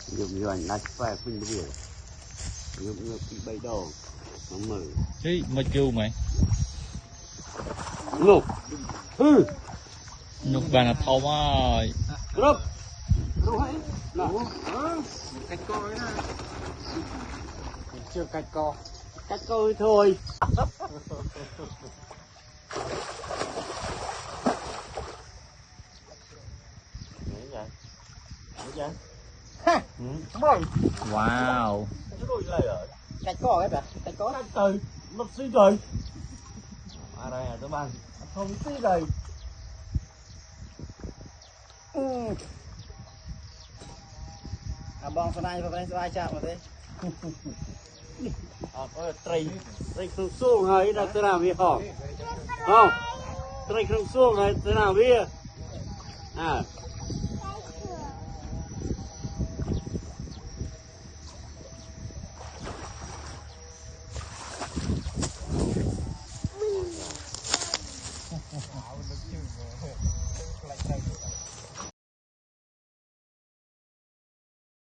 dùng rồi nát phải phun bia dùng bị bay đồ nó mở chứ mà chu mày ngục nhục bàn là thâu ơi rớp cách co đấy chưa cách co thôi wow cách co ấy cách co cách từ nó suy rồi à đây là các bạn không suy rồi bong sau này vai chạm vào thế trai không xuống hay là thế nào vậy hả không trai không xuống hay thế nào vậy à